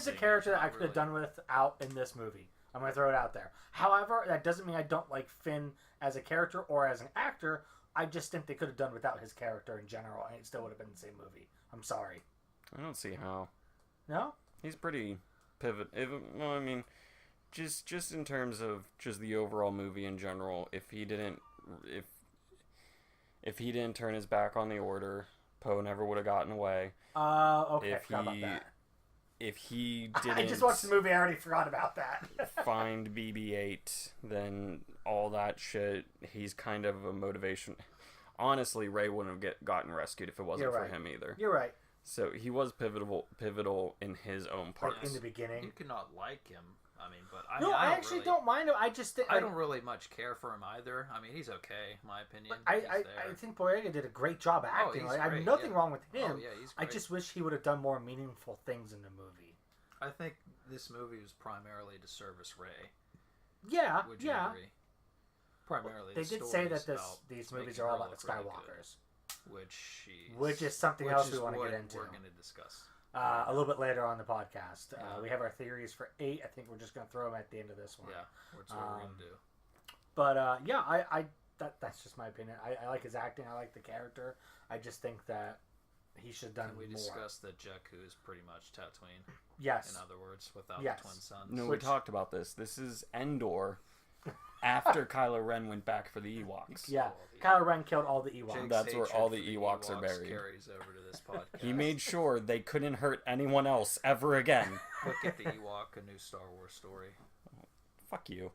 is a character that I could have done without in this movie. I'm going to throw it out there. However, that doesn't mean I don't like Finn as a character or as an actor. I just think they could have done without his character in general, and it still would have been the same movie. I'm sorry. I don't see how. No? He's pretty well, I mean, just in terms of just the overall movie in general, if he didn't turn his back on the Order, Poe never would have gotten away. Okay, I forgot about that. If he didn't... I just watched the movie, I already forgot about that. find BB-8, then all that shit, he's kind of a motivation. Honestly, Rey wouldn't have gotten rescued if it wasn't for him either. You're right. So he was pivotal in his own part. Like in the beginning. You cannot like him. I mean, but I actually don't mind him. I just think I don't really much care for him either. I mean, he's okay, in my opinion. I think Boyega did a great job acting. I have nothing wrong with him. Oh, yeah, he's great. I just wish he would have done more meaningful things in the movie. I think this movie was primarily to service Rey. Yeah, Would you agree? Primarily, they did say that these movies are all about the Skywalkers, which is something else we want to get into. We're going to discuss. A little bit later on the podcast. We have our theories for 8. I think we're just going to throw them at the end of this one. Yeah, that's what we're going to do. But that's just my opinion. I like his acting. I like the character. I just think that he should have done more. Can we discuss that Jakku is pretty much Tatooine? Yes. In other words, without the twin sons. No, we talked about this. This is Endor after Kylo Ren went back for the Ewoks. Yeah, Kylo Ren killed all the Ewoks. That's where all the Ewoks are buried. Carries over to this podcast. He made sure they couldn't hurt anyone else ever again. Look at the Ewok, a new Star Wars story. Fuck you.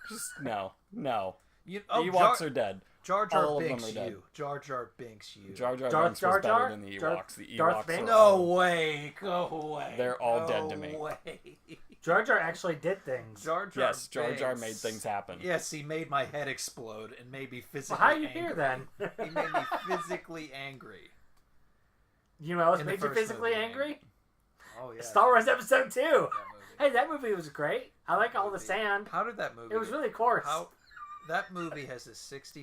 Just no. Ewoks are dead. Jar Jar Binks you. Jar Jar Binks you. Jar Jar Binks was better than the Ewoks. The Ewoks are no way. Go away. They're all dead to me. Jar Jar actually did things. Jar Jar made things happen. Yes, he made my head explode and made me physically how are you angry. here then? He made me physically angry. You know what else made you physically angry? Oh yeah. Star Wars Episode 2. Hey, that movie was great. I like all the sand. How did that movie? It was really coarse. That movie has a 65%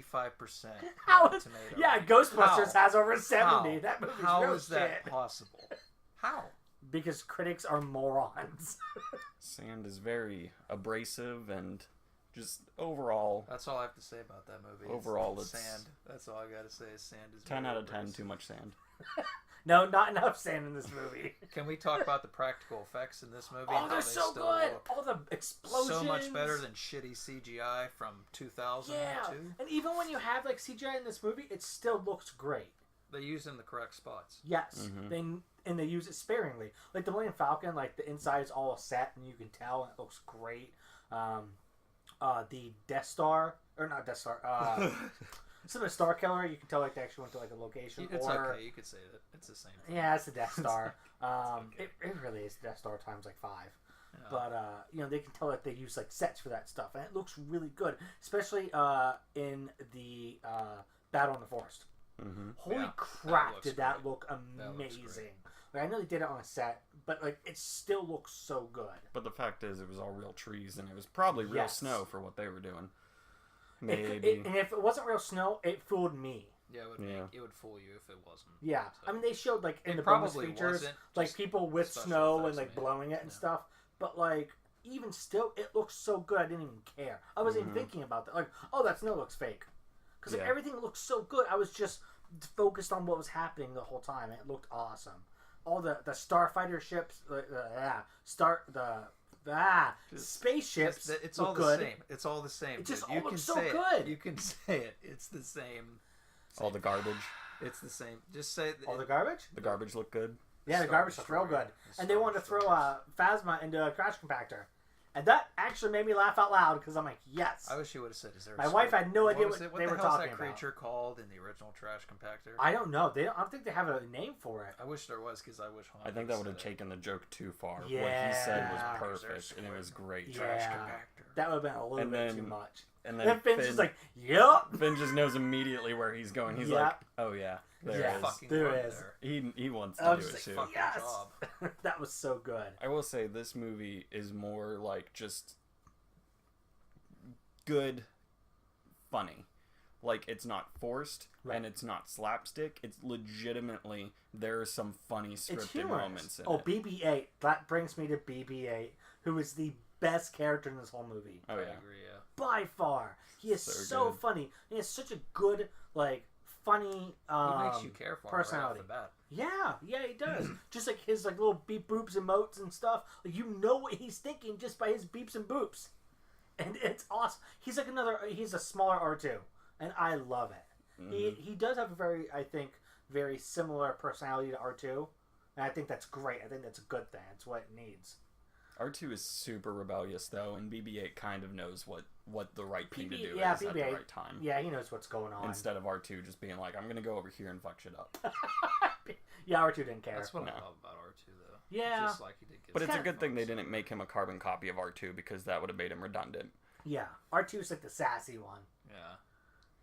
tomato. Yeah, rate. Ghostbusters has over 70. How? That movie's How real is that shit. possible? How? Because critics are morons. Sand is very abrasive and just overall. That's all I have to say about that movie. Overall, it's sand. That's all I got to say is sand is 10 out of 10, abrasive. too much sand. No, not enough sand in this movie. Can we talk about the practical effects in this movie? Oh, they're so good. All the explosions. So much better than shitty CGI from 2002. Yeah, and even when you have like CGI in this movie, it still looks great. They use in the correct spots. Yes, they use it sparingly. Like the Millennium Falcon, like the inside is all set, and you can tell, and it looks great. The Death Star, or not Death Star, some of the Star Killer, you can tell like they actually went to like a location. It's okay, you could say that. It's the same thing. Yeah, it's the Death Star. Okay. It really is the Death Star times like 5. Yeah. But they can tell that they use like sets for that stuff, and it looks really good, especially in the Battle in the Forest. Mm-hmm. Holy crap! Did that look amazing? Like, I know they did it on a set, but like it still looks so good. But the fact is, it was all real trees, and it was probably real snow for what they were doing. Maybe. And if it wasn't real snow, it fooled me. Yeah, it would fool you if it wasn't. Yeah, so. I mean they showed like in the bonus features, like people with snow and like blowing it and stuff. But like even still, it looks so good. I didn't even care. I wasn't even thinking about that. Like, oh, that snow looks fake, because like, everything looked so good. I was just focused on what was happening the whole time. And it looked awesome. All the starfighter ships, spaceships. It's all the same. It's all the same. It just all looks so good. You can say it. It's the same. All the garbage. It's the same. Just say all the garbage. The garbage looked good. Yeah, the garbage looked real good. And they wanted to throw Phasma into a crash compactor. And that actually made me laugh out loud because I'm like, yes. I wish you would have said, is there My wife had no idea what they were talking about. What the hell is that creature called in the original trash compactor? I don't know. I don't think they have a name for it. I wish there was because I wish I think that would have taken the joke too far. Yeah. What he said was perfect, and it was great. Trash compactor. That would have been a little bit too much. And then Finn's just like, yep. Finn just knows immediately where he's going. He's like, oh yeah, there is. He wants to do it too. Yes. That was so good. I will say this movie is more like just good, funny. like it's not forced and it's not slapstick. It's legitimately there are some funny scripted moments in it. BB-8. That brings me to BB-8, who is the best character in this whole movie. Oh yeah, I agree. Yeah, by far, he is so funny. He has such a good funny. He makes you care for personality. Him right off the Yeah, bat. he does. Just like his little beep boops and motes and stuff. Like, you know what he's thinking just by his beeps and boops, and it's awesome. He's he's a smaller R2, and I love it. Mm-hmm. He does have a very similar personality to R2, and I think that's great. I think that's a good thing. It's what it needs. R2 is super rebellious though, and BB-8 kind of knows what the right thing to do is BB-8, at the right time. Yeah, he knows what's going on. Instead of R2 just being like, I'm gonna go over here and fuck shit up. Yeah, R2 didn't care. That's what I love about R2 though. Yeah, just like he did. But it's a good thing they didn't make him a carbon copy of R2 because that would have made him redundant. Yeah, R2's like the sassy one. Yeah,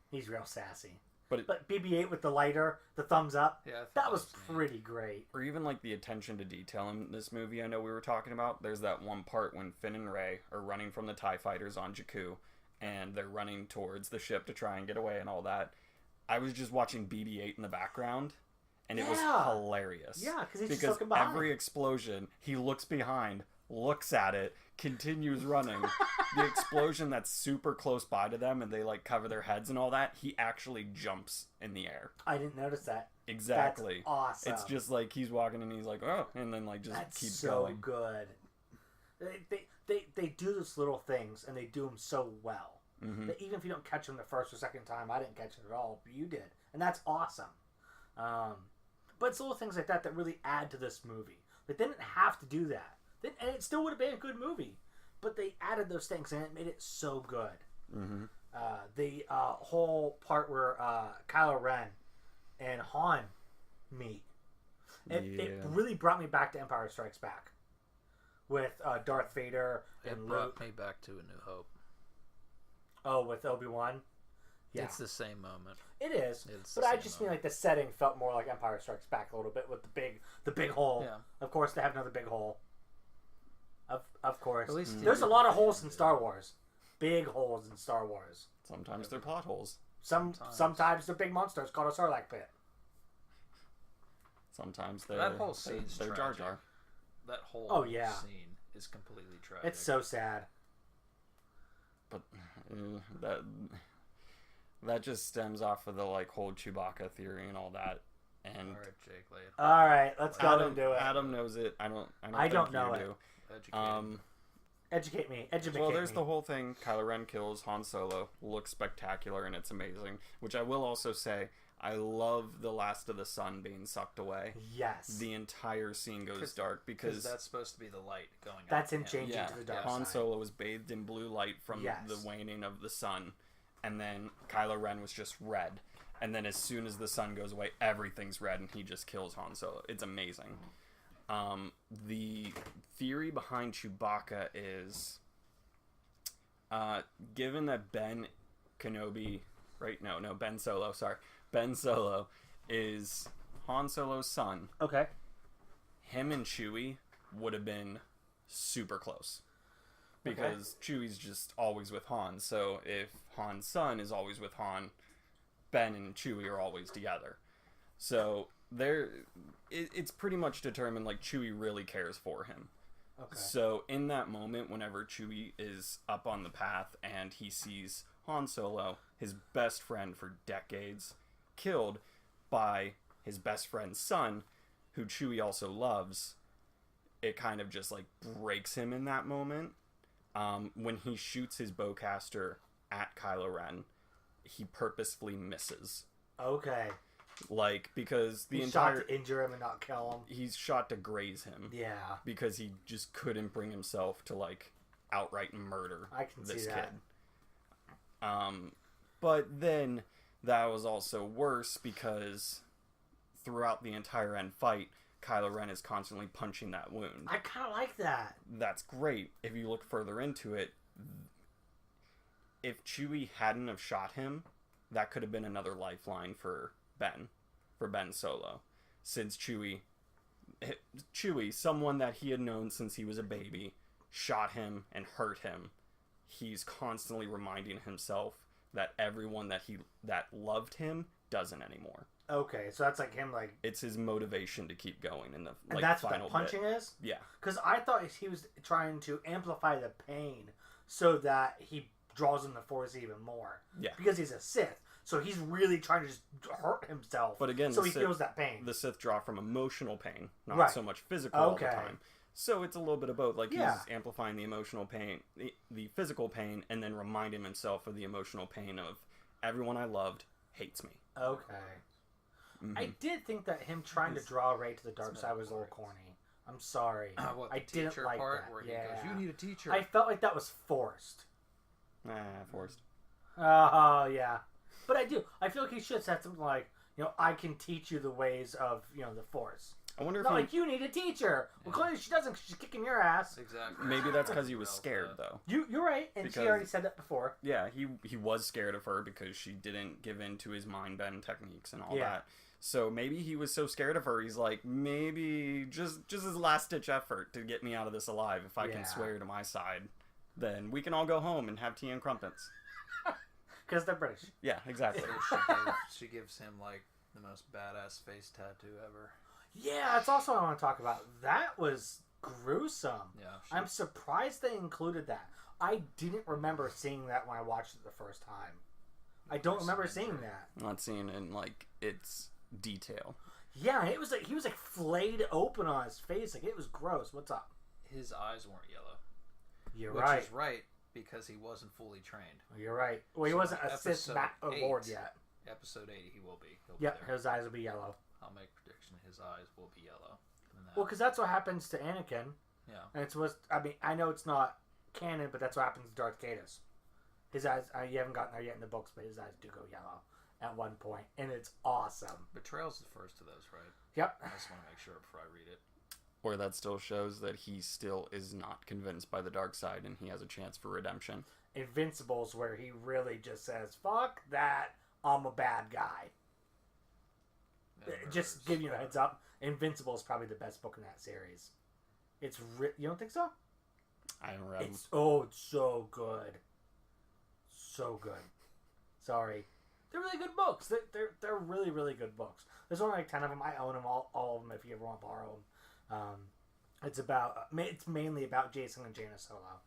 he's real sassy. But BB-8 with the lighter, the thumbs up, yeah, that was pretty great. Or even like the attention to detail in this movie I know we were talking about. There's that one part when Finn and Rey are running from the TIE fighters on Jakku, and they're running towards the ship to try and get away and all that. I was just watching BB-8 in the background, and it was hilarious. Yeah, because he's just looking behind. Every explosion, he looks behind, looks at it, continues running. The explosion that's super close by to them and they cover their heads and all that, he actually jumps in the air. I didn't notice that. Exactly. That's awesome. It's just like he's walking and he's like, oh, and then just keeps going. That's so good. They do those little things and they do them so well. Mm-hmm. That even if you don't catch them the first or second time, I didn't catch it at all, but you did. And that's awesome. But it's little things like that that really add to this movie. They didn't have to do that. And it still would have been a good movie. But they added those things and it made it so good. Mm-hmm. The whole part where Kylo Ren and Han meet. It really brought me back to Empire Strikes Back. With Darth Vader and Luke. It brought me back to A New Hope. Oh, with Obi-Wan? Yeah. It's the same moment. It is. But I just mean the setting felt more like Empire Strikes Back a little bit with the big hole. Yeah. Of course, they have another big hole. Of course. At least there's a lot of holes in Star Wars. Big holes in Star Wars. Sometimes they're plot holes. Sometimes they're big monsters called a Sarlacc pit. Sometimes they're that whole scene's they're Jar Jar. That whole scene is completely tragic. It's so sad. But that just stems off of the whole Chewbacca theory and all that. And all right, Jake, lay it. All right, let's go into it. Adam knows it. I don't know it. Do. Educate me. Well, there's the whole thing. Kylo Ren kills Han Solo. Looks spectacular and it's amazing. Which I will also say, I love the last of the sun being sucked away. Yes. The entire scene goes dark because that's supposed to be the light going up. That's him changing to the dark side. Han Solo was bathed in blue light from the waning of the sun. And then Kylo Ren was just red. And then as soon as the sun goes away, everything's red and he just kills Han Solo. It's amazing. The theory behind Chewbacca is, given that Ben Solo is Han Solo's son. Okay. Him and Chewie would have been super close. Because Chewie's just always with Han. So if Han's son is always with Han, Ben and Chewie are always together. So it's pretty much determined Chewie really cares for him. Okay. So in that moment, whenever Chewie is up on the path and he sees Han Solo, his best friend for decades, killed by his best friend's son, who Chewie also loves, it kind of just breaks him in that moment. When he shoots his bowcaster at Kylo Ren, he purposefully misses. Okay. Because he's shot to injure him and not kill him. He's shot to graze him. Yeah. Because he just couldn't bring himself to outright murder this kid. But then that was also worse because throughout the entire end fight, Kylo Ren is constantly punching that wound. I kind of like that. That's great. If you look further into it, if Chewie hadn't have shot him, that could have been another lifeline for Ben Solo. Since Chewie, someone that he had known since he was a baby, shot him and hurt him, he's constantly reminding himself that everyone that loved him doesn't anymore. Okay, so that's like him, like... It's his motivation to keep going in the and that's final what punching bit. is? Yeah. Because I thought he was trying to amplify the pain so that he draws in the Force even more. Yeah. Because he's a Sith. So he's really trying to just hurt himself. But again, so he feels that pain. The Sith draw from emotional pain, not so much physical all the time. So it's a little bit of both. Like, he's amplifying the emotional pain, the physical pain, and then reminding himself of the emotional pain of everyone I loved hates me. Okay. Mm-hmm. I did think that him trying to draw Rey to the dark side was a little corny. I'm sorry. I didn't like that. Where he goes, you need a teacher. I felt like that was forced. Forced. Yeah. But I do. I feel like he should have said something like, I can teach you the ways of, the Force. I wonder if not like, you need a teacher. Well, clearly she doesn't because she's kicking your ass. Exactly. Maybe that's because he was scared, though. You're right, and she already said that before. Yeah, he was scared of her because she didn't give in to his mind bend techniques and all that. So maybe he was so scared of her, he's like, maybe just his last-ditch effort to get me out of this alive. If I can swear to my side, then we can all go home and have tea and crumpets. Because they're British. Yeah, exactly. She gives him, like, the most badass face tattoo ever. Yeah, that's also what I want to talk about. That was gruesome. Yeah. I'm surprised they included that. I didn't remember seeing that when I watched it the first time. I don't remember seeing that. Not seeing it in, its detail. Yeah, it was like he was flayed open on his face. Like, it was gross. What's up? His eyes weren't yellow. You're right. Which is right, because he wasn't fully trained. You're right. Well, he wasn't a Sith Lord yet. Episode 8, he will be. Yep, his eyes will be yellow. I'll make a prediction. His eyes will be yellow. Well, because that's what happens to Anakin. Yeah. And I know it's not canon, but that's what happens to Darth Caedus. His eyes, you haven't gotten there yet in the books, but his eyes do go yellow at one point, and it's awesome. Betrayal's the first of those, right? Yep. I just want to make sure before I read it. Or that still shows that he still is not convinced by the dark side, and he has a chance for redemption. Invincible's where he really just says, fuck that, I'm a bad guy. Just give you a heads up, Invincible is probably the best book in that series. It's you don't think so? I haven't read them. It's so good. So good. Sorry. They're really good books. They're really, really good books. There's only 10 of them. I own them, all of them, if you ever want to borrow them. It's mainly about Jason and Jaina Solo.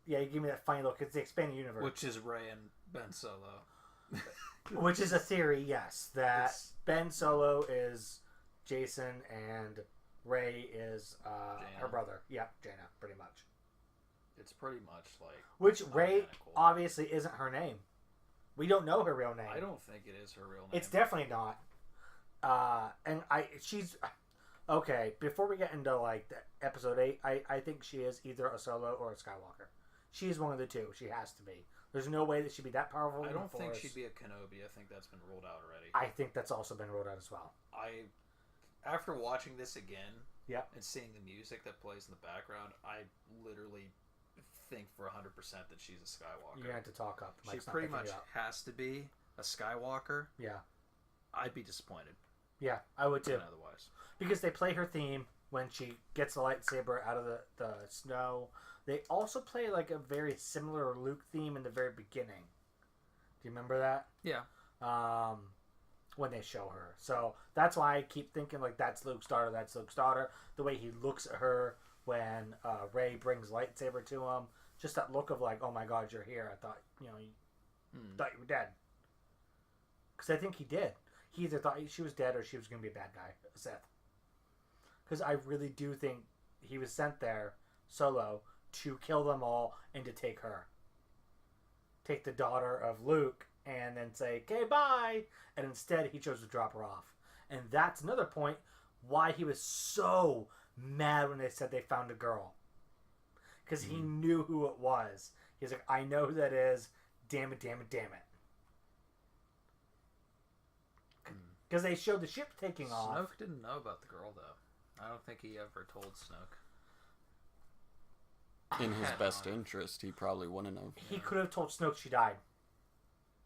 Yeah, you give me that funny look. It's the expanded universe. Which is Rey and Ben Solo. Which is a theory, yes, that Ben Solo is Jason and Rey is her brother. Yeah, Jaina, pretty much. It's pretty much like... Which Rey obviously isn't her name. We don't know her real name. I don't think it is her real name. It's definitely not. She's... Okay, before we get into the episode 8, I think she is either a Solo or a Skywalker. She's one of the two. She has to be. There's no way that she'd be that powerful. I don't think she'd be a Kenobi. I think that's been ruled out already. I think that's also been ruled out as well. After watching this again, yep, and seeing the music that plays in the background, I literally think for 100% that she's a Skywalker. You're going to have to talk up. She pretty much has to be a Skywalker. Yeah. I'd be disappointed. Yeah, I would too. Otherwise. Because they play her theme when she gets the lightsaber out of the snow. They also play a very similar Luke theme in the very beginning. Do you remember that? Yeah. When they show her. So that's why I keep thinking that's Luke's daughter, that's Luke's daughter. The way he looks at her when Rey brings lightsaber to him. Just that look of oh my God, you're here. I thought, thought you were dead. Because I think he did. He either thought she was dead or she was going to be a bad guy, a Sith. Because I really do think he was sent there, Solo, to kill them all and to take her. Take the daughter of Luke and then say, okay, bye. And instead he chose to drop her off. And that's another point why he was so mad when they said they found a girl. Because he knew who it was. He's like, I know who that is. Damn it, damn it, damn it. Because they showed the ship taking off. Snoke didn't know about the girl, though. I don't think he ever told Snoke. In his best interest, he probably wouldn't have. He could have told Snoke she died.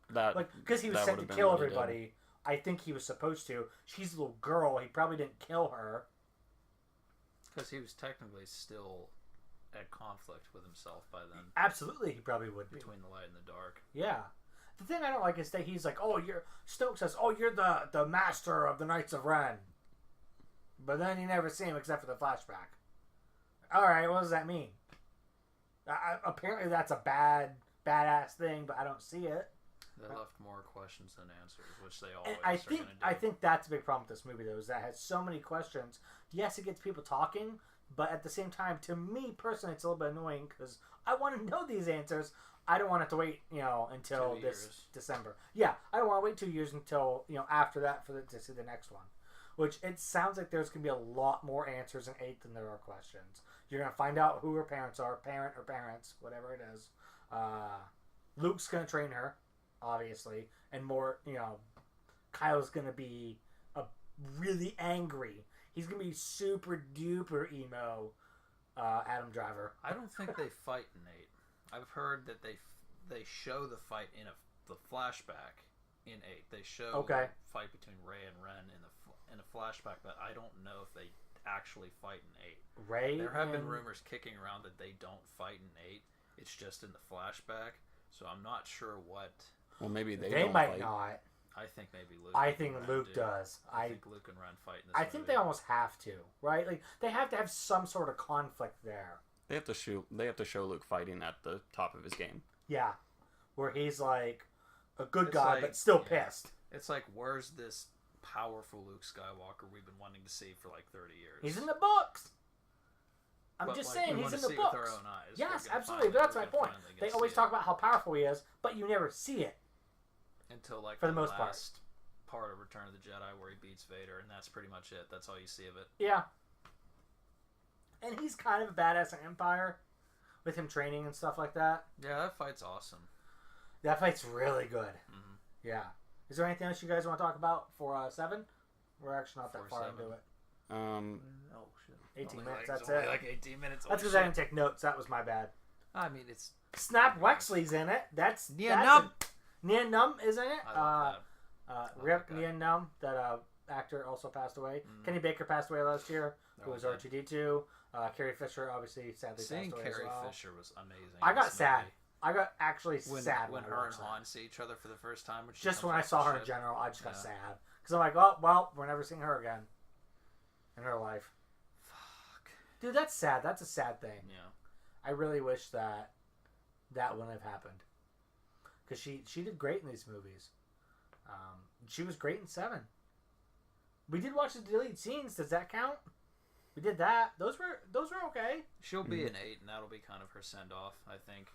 Because he was that sent to kill everybody. I think he was supposed to. She's a little girl. He probably didn't kill her. Because he was technically still at conflict with himself by then. Absolutely, he probably would be. Between the light and the dark. Yeah. The thing I don't like is that he's like, oh, Snoke says, oh, you're the master of the Knights of Ren. But then you never see him except for the flashback. Alright, what does that mean? Apparently that's a badass thing, but I don't see it. They left more questions than answers, which they always are going to do. I think that's a big problem with this movie, though, is that it has so many questions. Yes, it gets people talking, but at the same time, to me personally, it's a little bit annoying because I want to know these answers. I don't want to have to wait, until this December. Yeah, I don't want to wait 2 years until after that to see the next one. Which it sounds like there's going to be a lot more answers in 8 than there are questions. You're going to find out who her parents are, parent or parents, whatever it is. Luke's going to train her, obviously, and more. Kyle's going to be really angry. He's going to be super duper emo. Adam Driver. I don't think they fight in 8. I've heard that they show the fight in the flashback in 8. They show the fight between Rey and Ren in a flashback, but I don't know if they actually fight in 8. There have been rumors kicking around that they don't fight in 8. It's just in the flashback, so I'm not sure what. Well, maybe they might fight. Not. I think maybe Luke. I think Luke does. I think Luke and Ren fight in this movie. Think they almost have to, right? Like they have to have some sort of conflict there. They have to show Luke fighting at the top of his game. Yeah, where he's like a good guy, but still pissed. It's like, where's this powerful Luke Skywalker we've been wanting to see for like 30 years? He's in the books. I'm just saying he's in the books. With our own eyes. Yes, absolutely. But that's my point. They always talk about how powerful he is, but you never see it. Until like for the most part of Return of the Jedi where he beats Vader, and that's pretty much it. That's all you see of it. Yeah. And he's kind of a badass in Empire with him training and stuff like that. Yeah, that fight's awesome. That fight's really good. Mm-hmm. Yeah. Is there anything else you guys want to talk about for 7? We're actually not that far into it. Oh shit. 18 minutes. That's it. Like 18 minutes. That's because I didn't take notes. That was my bad. I mean, it's Snap Wexley's in it. That's Nien Nunb. Nien Nunb is in it. I love that. Rip Nien Nunb, that actor, also passed away. Kenny Baker passed away last year, who was R2D2. Carrie Fisher, obviously, sadly passed away Carrie as well. Fisher was amazing. I got sad. I got actually sad when her and Han see each other for the first time. Just when I saw her in general, I just got sad. Because I'm like, oh, well, we're never seeing her again in her life. Fuck. Dude, that's sad. That's a sad thing. Yeah. I really wish that wouldn't have happened. Because she did great in these movies. She was great in 7. We did watch the deleted scenes. Does that count? We did that. Those were okay. She'll be in 8, and that'll be kind of her send off, I think.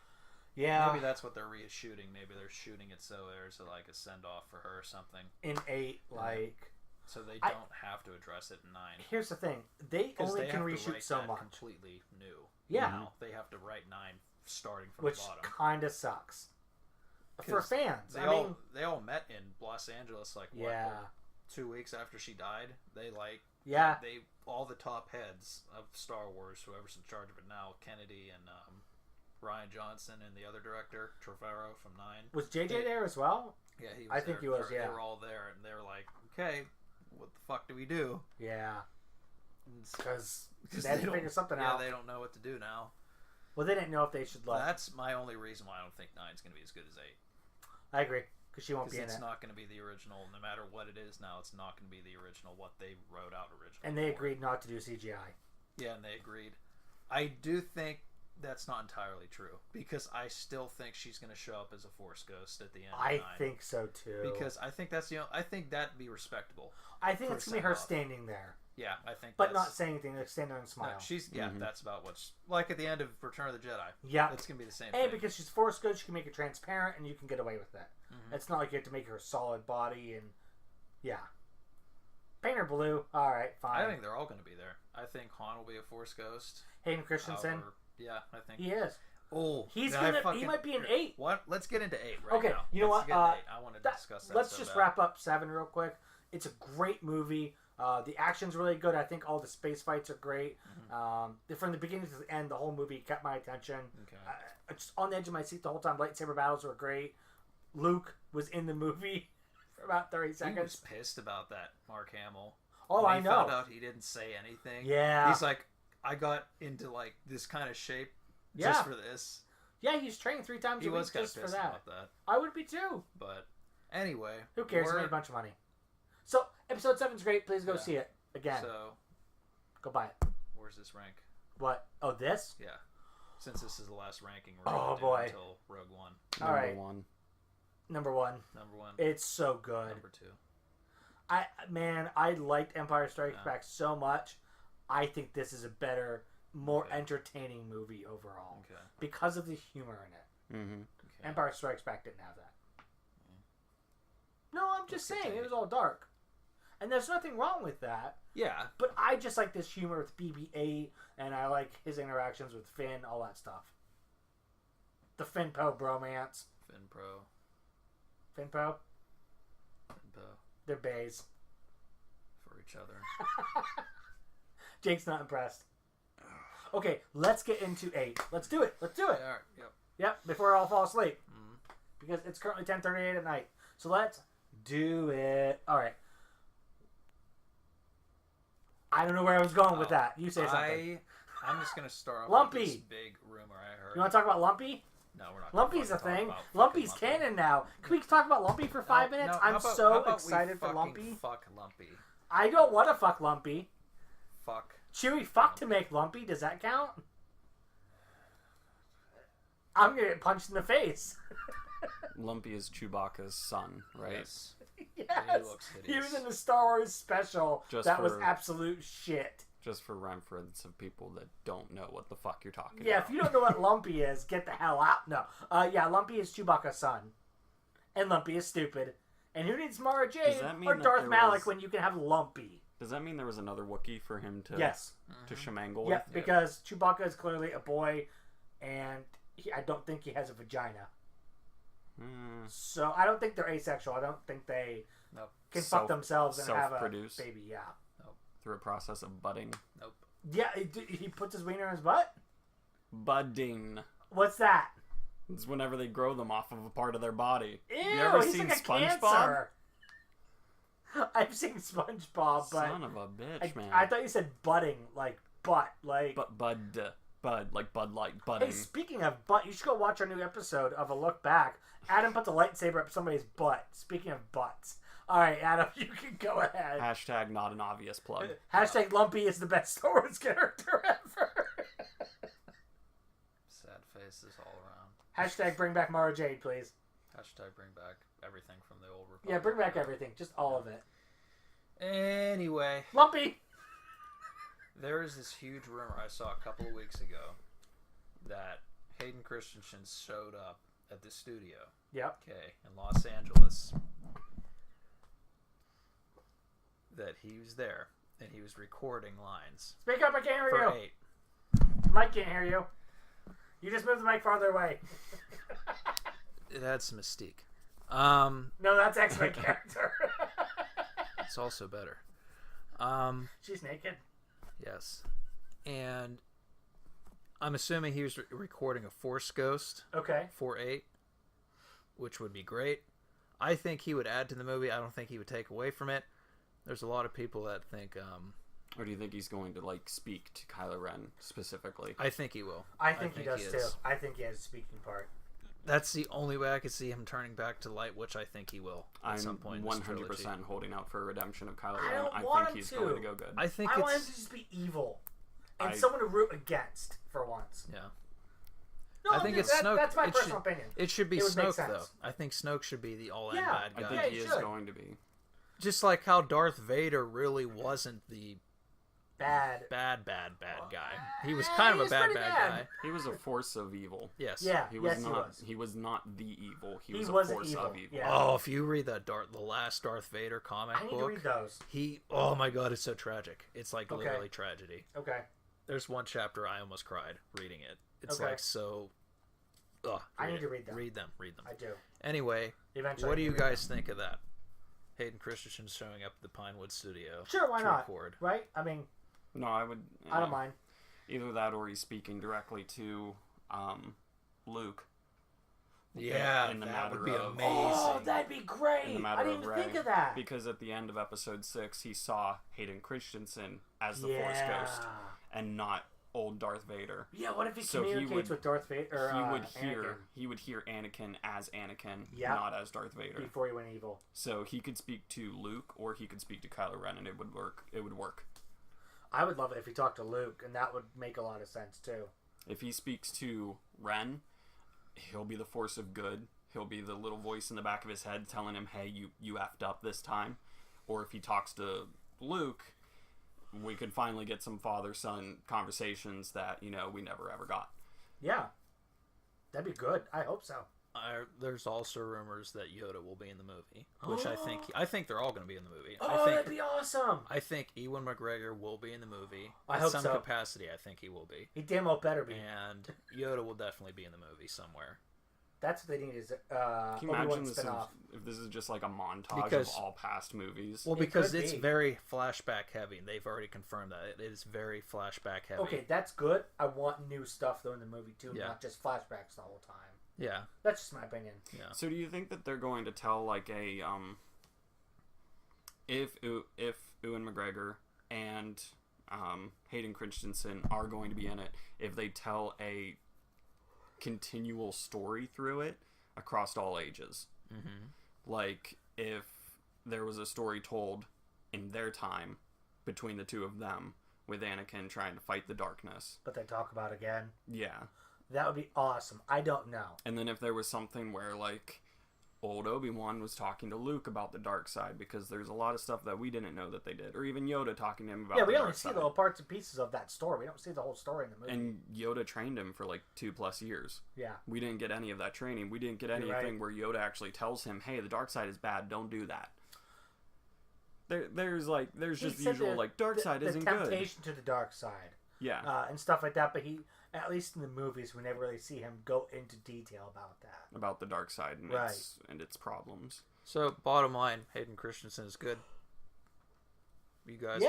Yeah. Maybe that's what they're reshooting. Maybe they're shooting it so there's like a send off for her or something. In 8, like. So they don't have to address it in 9. Here's the thing: they only can reshoot so much. Completely new. Yeah. Now they have to write 9 starting from the bottom. Which kind of sucks for fans. They all met in Los Angeles like 2 weeks after she died. They all the top heads of Star Wars, whoever's in charge of it now, Kennedy and Rian Johnson and the other director Trevorrow from 9. Was JJ there as well? Yeah, he was. I think he was. They were all there, and they were like, "Okay, what the fuck do we do?" Yeah, because they had to figure something out. Yeah, they don't know what to do now. Well, they didn't know if they should. That's my only reason why I don't think 9's going to be as good as 8. I agree, because she won't be in it. It's not going to be the original, no matter what it is now. It's not going to be the original, what they wrote out originally. And they agreed not to do CGI. Yeah, and they agreed. I do think that's not entirely true, because I still think she's going to show up as a Force ghost at the end of 9. I think so too. Because I think that's I think that'd be respectable. I think it's going to be her standing there. Yeah, I think. But not saying anything, like standing there and smile. No, that's about what's like at the end of Return of the Jedi. Yeah, it's gonna be the same. And because she's Force ghost, you can make it transparent, and you can get away with it. Mm-hmm. It's not like you have to make her a solid body, and paint her blue. All right, fine. I think they're all gonna be there. I think Han will be a Force ghost. Hayden Christensen. Yeah, I think he is. Oh, he might be in 8. What? Let's get into 8 right now. Okay, you know what? I want to discuss that. Let's just wrap up 7 real quick. It's a great movie. The action's really good. I think all the space fights are great. Mm-hmm. From the beginning to the end, the whole movie kept my attention. Okay. Just on the edge of my seat the whole time. Lightsaber battles were great. Luke was in the movie for about 30 seconds. He was pissed about that, Mark Hamill. Oh, I know. He found out he didn't say anything. Yeah. He's like, I got into like this kind of shape just for this. Yeah, he's trained 3 times a week just for that. About that. I would be too. But anyway, who cares? He made a bunch of money. So episode 7's great. Please go see it again. So go buy it. Where's this rank? What? Oh, this? Yeah. Since this is the last ranking, we're going to do until Rogue One. All right. Number one. It's so good. Number 2. I liked Empire Strikes Back so much. I think this is a better, more entertaining movie overall because of the humor in it. Mm-hmm. Okay. Empire Strikes Back didn't have that. No, I'm just saying it was all dark, and there's nothing wrong with that. Yeah, but I just like this humor with BB-8, and I like his interactions with Finn, all that stuff. The Finn-Poe bromance. Finn-Poe. They're bays. For each other. Jake's not impressed. Okay, let's get into 8. Let's do it. All right. Yep, before I all fall asleep. Mm-hmm. Because it's currently 10:38 at night. So let's do it. All right. I don't know where I was going with that. You say something. I'm just going to start off Lumpy. with this big rumor I heard. You want to talk about Lumpy? No, we're not. Lumpy's a thing. Lumpy's canon now. Can we talk about Lumpy for 5 minutes? I'm so excited for Lumpy. Fuck Lumpy. I don't want to fuck Lumpy. Fuck. Chewie fucked to make Lumpy. Does that count? I'm going to get punched in the face. Lumpy is Chewbacca's son, right? Yes. Yes. He was in the Star Wars special. That was absolute shit. Just for reference of people that don't know what the fuck you're talking about. Yeah, if you don't know what Lumpy is, get the hell out. No. Lumpy is Chewbacca's son. And Lumpy is stupid. And who needs Mara Jade or Darth Malak when you can have Lumpy? Does that mean there was another Wookiee for him to shemangle with? Because Chewbacca is clearly a boy, and I don't think he has a vagina. So I don't think they're asexual. I don't think they can fuck themselves and have a baby. Yeah. Through a process of budding. Nope. Yeah, he puts his wiener in his butt? Budding. What's that? It's whenever they grow them off of a part of their body. Ew, you ever he's seen like a SpongeBob? Cancer. I've seen SpongeBob, but... Son of a bitch, man. I thought you said budding, like butt, like... Bud, like Bud Light, budding. Hey, speaking of butt, you should go watch our new episode of A Look Back. Adam puts a lightsaber up somebody's butt. Speaking of butts. All right, Adam, you can go ahead. Hashtag not an obvious plug. Hashtag Lumpy is the best Star Wars character ever. Sad faces all around. Hashtag bring back Mara Jade, please. Hashtag bring back everything from the old Republic. Yeah, bring back everything. Just all of it. Anyway. Lumpy! There is this huge rumor I saw a couple of weeks ago that Hayden Christensen showed up at the studio. Yep. Okay, in Los Angeles. That he was there and he was recording lines. Speak up, I can't hear you. 8. The mic can't hear you. You just moved the mic farther away. It had some mystique. No, that's X-Men character. It's also better. She's naked. Yes. And I'm assuming he was recording a Force Ghost. Okay. For 8, which would be great. I think he would add to the movie. I don't think he would take away from it. There's a lot of people that think... or do you think he's going to, like, speak to Kylo Ren specifically? I think he will. I think he does, too. I think he has a speaking part. That's the only way I could see him turning back to light, which I think he will at some point. I'm 100% holding out for a redemption of Kylo Ren. I think he's going to go good. I want him to just be evil. And someone to root against, for once. Yeah. No, I think it's Snoke. That's my personal opinion. It should be Snoke, though. I think Snoke should be the all-in bad guy. I think he is going to be. Just like how Darth Vader really wasn't the bad guy. He was kind of a bad guy. He was a force of evil. Yes. Yeah. He was not the evil. He was a force of evil. Yeah. Oh, if you read that the last Darth Vader comic book, I need to read those. Oh my god, it's so tragic. It's like literally tragedy. Okay. There's one chapter I almost cried reading it. It's like so. I need to read them. Read them. I do. Anyway, what do you guys think of that? Hayden Christensen showing up at the Pinewood studio. Sure, why not? Record. Right? I mean, no, I would. I don't mind. Either that, or he's speaking directly to Luke. Yeah, that would be amazing. Oh, that'd be great. I didn't even think of that. Because at the end of Episode 6, he saw Hayden Christensen as the Force Ghost, and not old Darth Vader. Yeah, what if he communicates with Darth Vader? He would hear Anakin as Anakin, not as Darth Vader. Before he went evil. So he could speak to Luke, or he could speak to Kylo Ren, and it would work. I would love it if he talked to Luke, and that would make a lot of sense too. If he speaks to Ren, he'll be the force of good. He'll be the little voice in the back of his head telling him, hey, you effed up this time. Or if he talks to Luke, we could finally get some father-son conversations that, we never ever got. Yeah. That'd be good. I hope so. There's also rumors that Yoda will be in the movie, which I think they're all going to be in the movie. That'd be awesome. I think Ewan McGregor will be in the movie. I hope so. In some capacity, I think he will be. He damn well better be. And Yoda will definitely be in the movie somewhere. That's what they need is Can you imagine this if this is just like a montage of all past movies? Well, because it's very flashback heavy. They've already confirmed that. It is very flashback heavy. Okay, that's good. I want new stuff though in the movie too, not just flashbacks the whole time. Yeah. That's just my opinion. Yeah. So do you think that they're going to tell like a if Ewan McGregor and Hayden Christensen are going to be in it, if they tell a continual story through it across all ages? Like if there was a story told in their time between the two of them with Anakin trying to fight the darkness, but they talk about it again. Yeah, that would be awesome. I don't know. And then if there was something where like old Obi-Wan was talking to Luke about the dark side, because there's a lot of stuff that we didn't know that they did, or even Yoda talking to him about the dark side. Yeah, we only see little parts and pieces of that story. We don't see the whole story in the movie. And Yoda trained him for like 2+ years. Yeah. We didn't get any of that training. We didn't get anything where Yoda actually tells him, hey, the dark side is bad, don't do that. There's just the usual like dark side isn't good. The temptation to the dark side. Yeah. And stuff like that, but he, at least in the movies, we never really see him go into detail about that. About the dark side and its problems. So, bottom line, Hayden Christensen is good. You guys?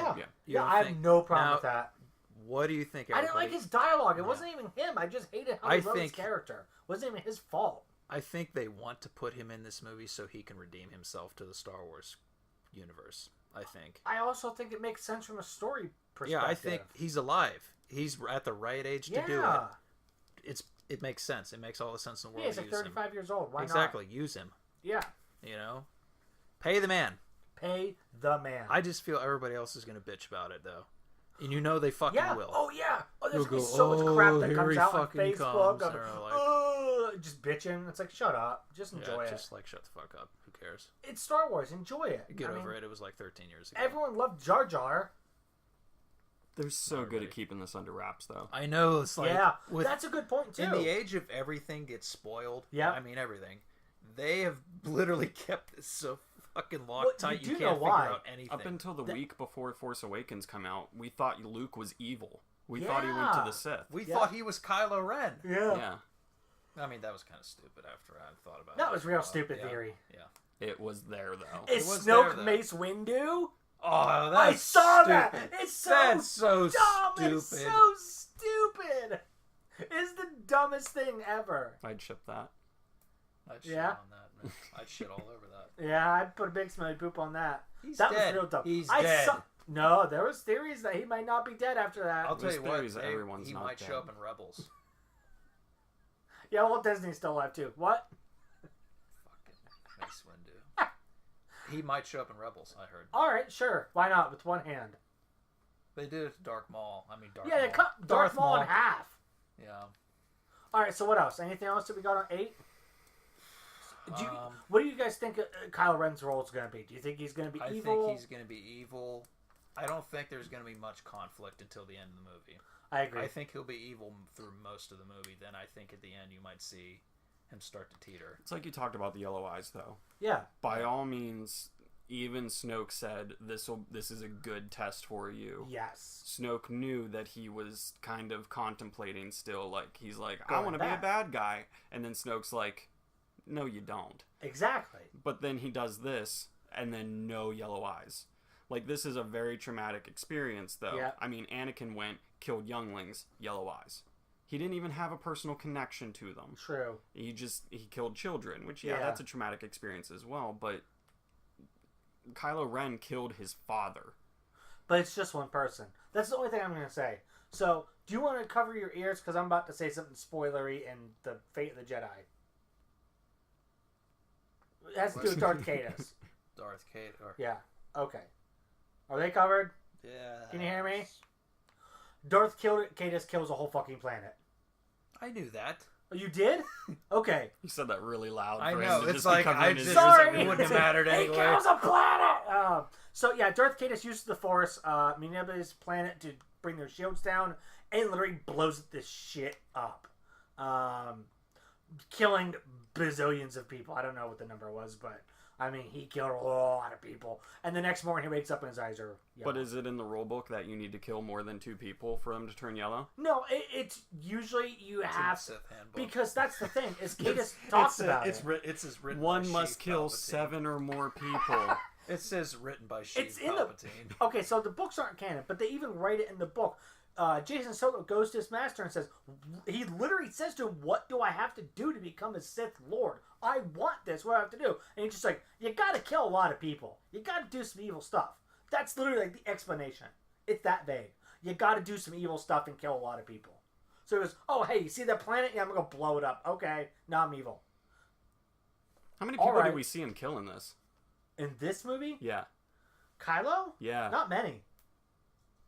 Yeah, I have no problem with that. What do you think? I didn't like his dialogue. It wasn't even him. I just hated how he wrote his character. It wasn't even his fault. I think they want to put him in this movie so he can redeem himself to the Star Wars universe. I think. I also think it makes sense from a story perspective. Yeah, I think he's alive. He's at the right age to do it. It makes sense. It makes all the sense in the world. Yeah, he's like 35 years old. Why not? Exactly. Use him. Yeah. Pay the man. Pay the man. I just feel everybody else is going to bitch about it, though. And they fucking will. Oh, yeah. Oh, there's going to be so much crap that comes out on Facebook. Just bitching. It's like, shut up. Just enjoy it. Just like, shut the fuck up. Who cares? It's Star Wars. Enjoy it. Get over it. It was like 13 years ago. Everyone loved Jar Jar. They're so good at keeping this under wraps, though. I know. It's like, that's a good point, too. In the age of everything gets spoiled, I mean everything, they have literally kept this so fucking tight. You can't figure out anything. Up until the week before Force Awakens come out, we thought Luke was evil. We thought he went to the Sith. We thought he was Kylo Ren. Yeah. I mean, that was kind of stupid after I thought about it. That was real stupid theory. Yeah. It was there, though. Is Snoke Mace Windu? Oh, that's I saw stupid. that. It's so dumb. Stupid. It's so stupid. It's the dumbest thing ever. I'd ship that. I'd shit on that, man. I'd shit all over that. Yeah, I'd put a big smelly poop on that. That was real dumb. He's dead. No, there was theories that he might not be dead after that. I'll tell you what, he might show up in Rebels. Yeah, Walt Disney's still alive too. What? Fucking Mace Windu. He might show up in Rebels, I heard. Alright, sure. Why not? With one hand. They did it to Darth Maul. Yeah, they cut Darth Maul in half. Yeah. Alright, so what else? Anything else that we got on 8? What do you guys think Kylo Ren's role is going to be? Do you think he's going to be evil? I think he's going to be evil. I don't think there's going to be much conflict until the end of the movie. I agree. I think he'll be evil through most of the movie. Then I think at the end you might see him start to teeter. It's like you talked about the yellow eyes, though. Yeah. By all means, even Snoke said, this is a good test for you. Yes. Snoke knew that he was kind of contemplating still. Like, he's like, I want to be a bad guy. And then Snoke's like, no, you don't. Exactly. But then he does this, and then no yellow eyes. Like, this is a very traumatic experience, though. Yeah. I mean, Anakin went, killed younglings, yellow eyes. He didn't even have a personal connection to them. True. He killed children, which, that's a traumatic experience as well. But Kylo Ren killed his father. But it's just one person. That's the only thing I'm going to say. So, do you want to cover your ears? Because I'm about to say something spoilery in the Fate of the Jedi. It has to do with Darth Caedus. Darth Caedus. Yeah. Okay. Are they covered? Yeah. Can you hear me? Darth Caedus kills a whole fucking planet. I knew that. Oh, you did? Okay. You said that really loud. I for know. Him to It's just like, be covering his ears sorry. every It wouldn't have once. mattered anyway. He kills a planet! So, yeah, Darth Caedus uses the Force, manipulates the planet to bring their shields down, and literally blows this shit up. Killing bazillions of people. I don't know what the number was, but, I mean, he killed a lot of people. And the next morning he wakes up and his eyes are yellow. But is it in the rule book that you need to kill more than 2 people for them to turn yellow? No, it's usually you have... Sith handbook. Because that's the thing, is Caedus talks about it. It's as written One by must Sheev kill Palpatine. 7 or more people. It says written by Sheev It's in Palpatine. Okay, so the books aren't canon, but they even write it in the book. Jason Solo goes to his master and says, he literally says to him, what do I have to do to become a Sith Lord? I want this, what do I have to do? And he's just like, you gotta kill a lot of people. You gotta do some evil stuff. That's literally like the explanation. It's that vague. You gotta do some evil stuff and kill a lot of people. So he goes, oh, hey, you see that planet? Yeah, I'm gonna blow it up. Okay, now I'm evil. How many people did we see him kill in this? In this movie? Yeah. Kylo? Yeah. Not many.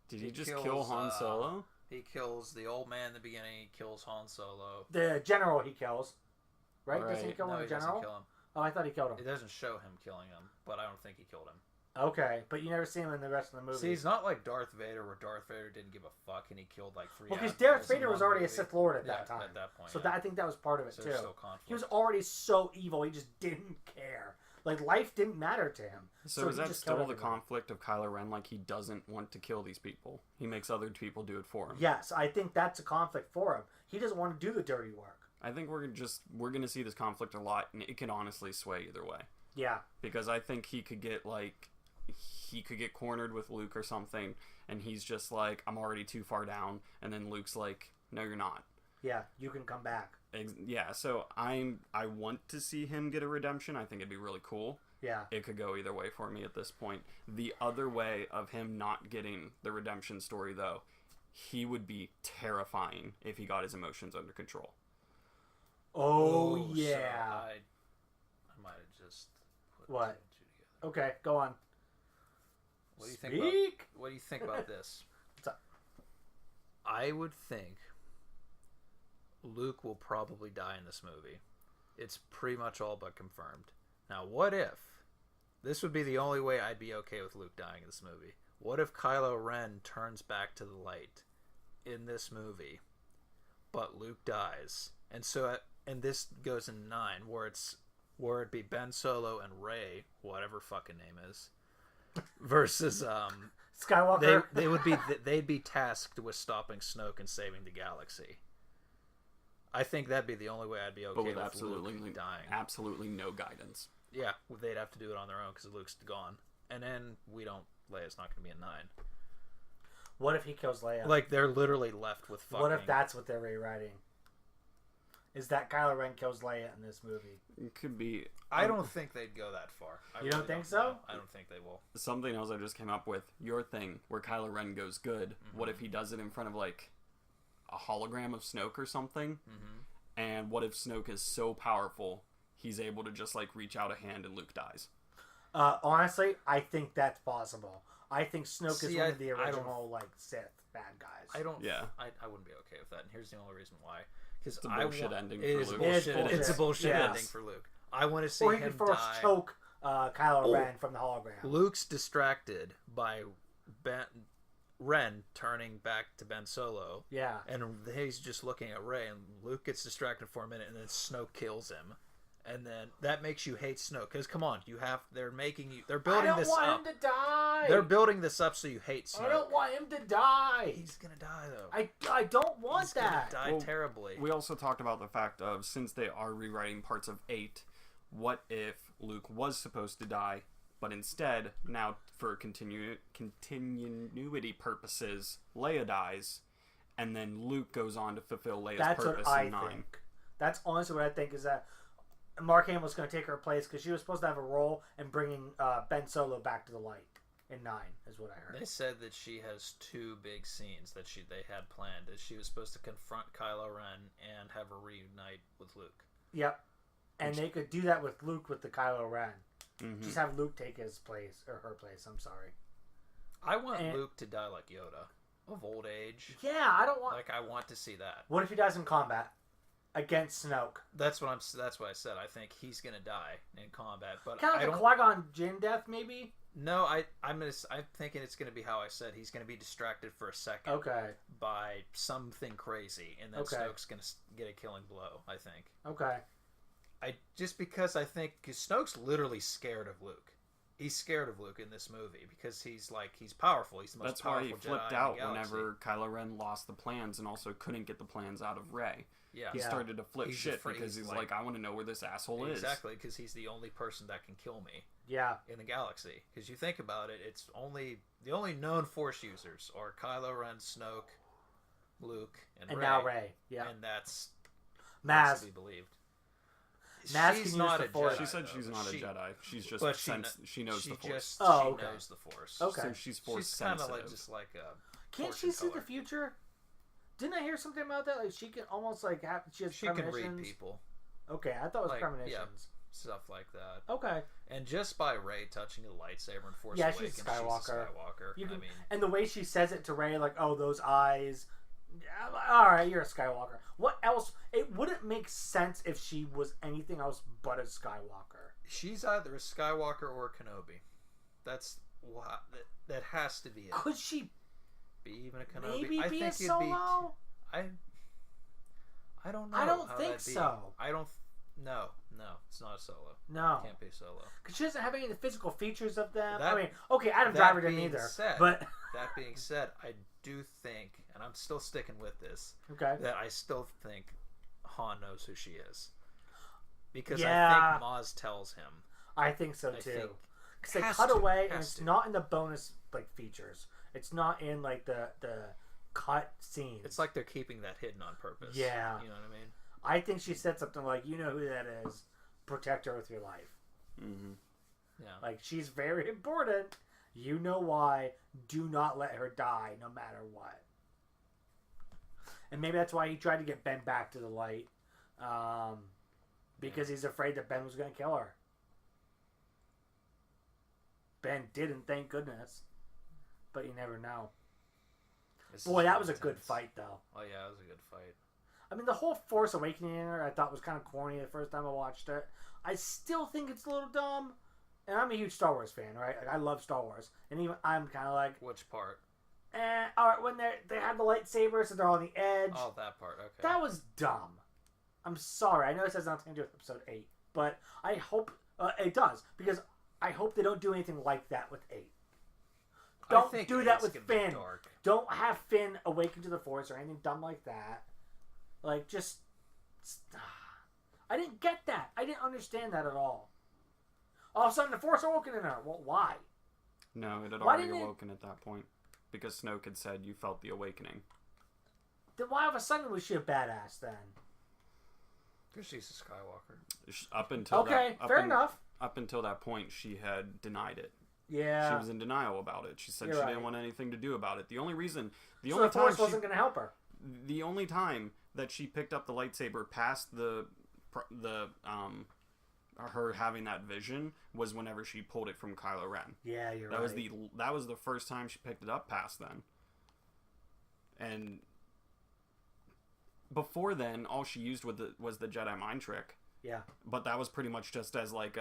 Did he just kills, kill Han Solo? He kills the old man in the beginning. He kills Han Solo. The general he kills. Right? Right. Doesn't he kill No, the he general? doesn't kill him. Oh, I thought he killed him. It doesn't show him killing him, but I don't think he killed him. Okay, but you never see him in the rest of the movie. See, he's not like Darth Vader, where Darth Vader didn't give a fuck and he killed like 3 well, because admirals Darth in Vader was one already a movie. Sith Lord at Yeah, that time. At that point, So yeah. I think that was part of it, So too. there's still conflict. He was already so evil, he just didn't care. Like, life didn't matter to him. So is he that just still killed the everyone. conflict of Kylo Ren? Like, he doesn't want to kill these people. He makes other people do it for him. Yes, I think that's a conflict for him. He doesn't want to do the dirty work. I think we're going to see this conflict a lot, and it can honestly sway either way. Yeah. Because I think he could get cornered with Luke or something, and he's just like, I'm already too far down, and then Luke's like, no, you're not. Yeah, you can come back. Yeah, so I want to see him get a redemption. I think it'd be really cool. Yeah. It could go either way for me at this point. The other way of him not getting the redemption story, though, he would be terrifying if he got his emotions under control. Oh, So yeah. I might have just put What? 2 and 2 together. Okay, go on. What do you Speak. think about? What do you think about this? What's up? I would think Luke will probably die in this movie. It's pretty much all but confirmed. Now, what if this would be the only way I'd be okay with Luke dying in this movie? What if Kylo Ren turns back to the light in this movie, but Luke dies? And this goes in 9, where it'd be Ben Solo and Rey, whatever fucking name is, versus Skywalker. they'd be tasked with stopping Snoke and saving the galaxy. I think that'd be the only way I'd be okay But with with absolutely Luke dying. absolutely no guidance. Yeah, they'd have to do it on their own because Luke's gone, and then Leia's not going to be in 9. What if he kills Leia? Like, they're literally left with fucking... What if that's what they're rewriting? Is that Kylo Ren kills Leia in this movie? It could be. I don't think they'd go that far. You don't think so? know. I don't think they will. Something else I just came up with. Your thing, where Kylo Ren goes good. Mm-hmm. What if he does it in front of, like, a hologram of Snoke or something? Mm-hmm. And what if Snoke is so powerful, he's able to just, like, reach out a hand and Luke dies? Honestly, I think that's possible. I think Snoke is one of the I don't- original, like, Sith bad guys. I don't... Yeah. I wouldn't be okay with that, and here's the only reason why. Because It's a bullshit ending for It is Luke. bullshit. It is It's a bullshit yes. ending for Luke. I want to see Or he him could first die. choke Kylo Ren from the hologram. Luke's distracted by Ren turning back to Ben Solo. Yeah. And he's just looking at Rey, and Luke gets distracted for a minute, and then Snoke kills him. And then that makes you hate Snoke. Because, come on, they're building this up. I don't want him to die. They're building this up so you hate Snoke. I don't want him to die. He's going to die, though. I don't want He's going that. to die Well, terribly. We also talked about the fact of, since they are rewriting parts of 8, what if Luke was supposed to die, but instead, now for continuity purposes, Leia dies, and then Luke goes on to fulfill Leia's That's purpose what I in 9. think. That's honestly what I think, is that Mark Hamill's going to take her place because she was supposed to have a role in bringing Ben Solo back to the light. in 9, is what I heard. They said that she has 2 big scenes that they had planned. That she was supposed to confront Kylo Ren and have her reunite with Luke. Yep. And they could do that with Luke with the Kylo Ren. Mm-hmm. Just have Luke take his place, or her place, I'm sorry. I want Luke to die like Yoda, of old age. Yeah, I don't want... I want to see that. What if he dies in combat? Against Snoke. That's what I said. I think he's gonna die in combat, but kind of like a Qui-Gon Jinn death, maybe. No, I'm thinking it's gonna be how I said. He's gonna be distracted for a second, by something crazy, and then Snoke's gonna get a killing blow. I think. Okay. Because I think Snoke's literally scared of Luke. He's scared of Luke in this movie because he's powerful. He's the most powerful Jedi in the galaxy. That's why he flipped out whenever Kylo Ren lost the plans and also couldn't get the plans out of Rey. Yeah. He started to flip shit because he's like, I want to know where this asshole is. Exactly, because he's the only person that can kill me. Yeah. In the galaxy. Because you think about it, it's the only known Force users are Kylo Ren, Snoke, Luke, and Rey. Now Rey. Yeah. And that's Maz. to be believed. She's not a Jedi. She said she's not a Jedi. She's just she knows the Force. She knows the Force. Okay. So she's Force sensitive. She's kind of just like a. Can't she see the future? Didn't I hear something about that? Like she can almost she can read people. Okay, I thought it was premonitions. Yeah, stuff like that. Okay. And just by Rey touching the lightsaber in Force Awakens, she's a Skywalker. And the way she says it to Rey, like, "Oh, those eyes." All right, you're a Skywalker. What else? It wouldn't make sense if she was anything else but a Skywalker. She's either a Skywalker or a Kenobi. That's that has to be it. Could she be even a Kenobi? Maybe I be think a Solo? I don't know. I don't think so. I don't. No, it's not a Solo. No, it can't be Solo because she doesn't have any of the physical features of them. I mean, okay, Adam Driver didn't either. But that being said, I do think, and I'm still sticking with this. Okay. That I still think Han knows who she is, because I think Maz tells him. I think so too. Because they cut away, and it's not in the bonus features. It's not in the cut scenes. It's like they're keeping that hidden on purpose. Yeah. You know what I mean? I think she said something like, "You know who that is. Protect her with your life." Mm-hmm. Yeah. Like, she's very important. You know why. Do not let her die, no matter what. And maybe that's why he tried to get Ben back to the light, because he's afraid that Ben was going to kill her. Ben didn't, thank goodness. But you never know. Boy, that was a good fight, though. Oh yeah, it was a good fight. I mean, the whole Force Awakening I thought was kind of corny the first time I watched it. I still think it's a little dumb. And I'm a huge Star Wars fan, right? Like, I love Star Wars. And even I'm kind of like... Which part? Alright, when they had the lightsabers and they're on the edge. Oh, that part, okay. That was dumb. I'm sorry. I know it has nothing to do with Episode 8. But I hope... it does. Because I hope they don't do anything like that with 8. Don't do that with Finn. Don't have Finn awaken to the Force or anything dumb like that. Like, just... I didn't get that. I didn't understand that at all. All of a sudden, the Force awoken in her. Well, why? No, it had already awoken at that point. Because Snoke had said you felt the awakening. Then why all of a sudden was she a badass then? Because she's a Skywalker. Up until fair enough. Up until that point, she had denied it. Yeah. She was in denial about it. She said she didn't want anything to do about it. The only Force wasn't going to help her. The only time that she picked up the lightsaber past the her having that vision was whenever she pulled it from Kylo Ren. Yeah, That was the first time she picked it up past then. And before then, all she used was the Jedi mind trick. Yeah. But that was pretty much just as like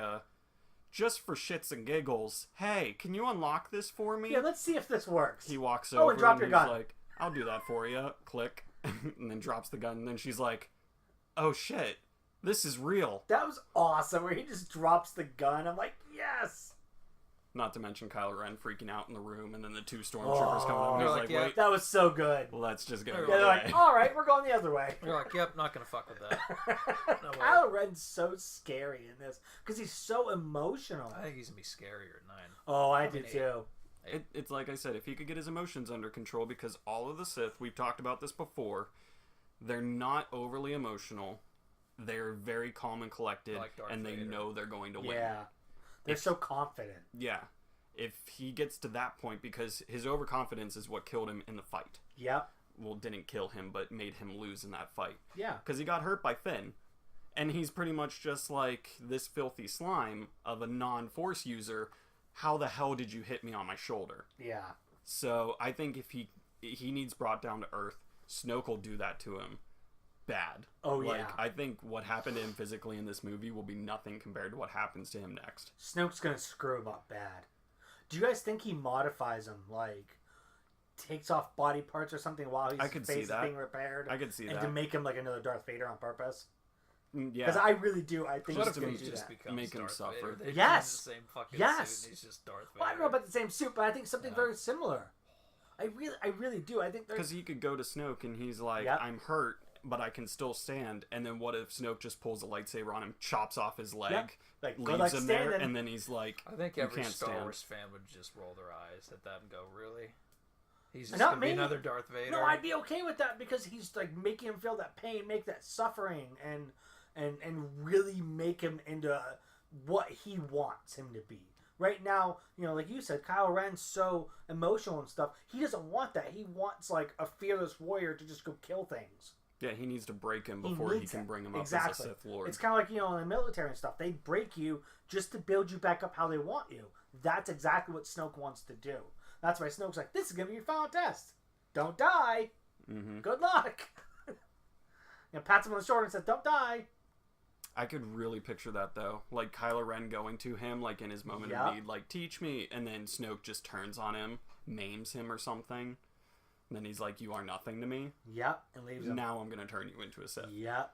just for shits and giggles. Hey, can you unlock this for me? Yeah, let's see if this works. He walks over and drop your gun. He's like, I'll do that for you. Click. And then drops the gun. And then she's like, oh shit. This is real. That was awesome, where he just drops the gun. I'm like, yes! Not to mention Kylo Ren freaking out in the room, and then the two stormtroopers coming up, and he's like, wait. That was so good. Let's just go. Yeah, they're like, alright, we're going the other way. You're like, yep, not gonna fuck with that. No Kylo Ren's so scary in this, because he's so emotional. I think he's gonna be scarier at 9. Oh, I do too. It's like I said, if he could get his emotions under control, because all of the Sith, we've talked about this before, they're not overly emotional. They're very calm and collected, and they know they're going to win. Yeah. They're so confident. Yeah. if he gets to that point, because his overconfidence is what killed him in the fight. Yep. Well, didn't kill him, but made him lose in that fight. Yeah. Because he got hurt by Finn. And he's pretty much just like this filthy slime of a non-Force user. How the hell did you hit me on my shoulder? Yeah. So I think if he needs brought down to earth, Snoke will do that to him bad. Oh, yeah. I think what happened to him physically in this movie will be nothing compared to what happens to him next. Snoke's gonna screw him up bad. Do you guys think he modifies him, like takes off body parts or something while his face is being repaired? I could see that. And to make him like another Darth Vader on purpose? Yeah. Because I really do. I think what he's if going he to do just that. becomes Make him Darth suffer. Vader? Yes. The same fucking Yes. suit and he's just Darth Vader. Well, I don't know about the same suit, but I think something very similar. I really do. I think because he could go to Snoke and he's like, I'm hurt, but I can still stand. And then what if Snoke just pulls a lightsaber on him, chops off his leg, leaves him there, and then he's like, I think every Star Wars fan would just roll their eyes at that and go, really? He's just going to be another Darth Vader? No, I'd be okay with that because he's like making him feel that pain, make that suffering, and really make him into what he wants him to be. Right now, like you said, Kylo Ren's so emotional and stuff. He doesn't want that. He wants like a fearless warrior to just go kill things. Yeah, he needs to break him before he can bring him up as a Sith Lord. It's kind of like, in the military and stuff. They break you just to build you back up how they want you. That's exactly what Snoke wants to do. That's why Snoke's like, this is going to be your final test. Don't die. Mm-hmm. Good luck. Pats him on the shoulder and says, don't die. I could really picture that, though. Like, Kylo Ren going to him, like, in his moment of need, like, teach me. And then Snoke just turns on him, maims him or something. And then he's like, you are nothing to me. Yep, and leaves him. Now I'm going to turn you into a Sith. Yep.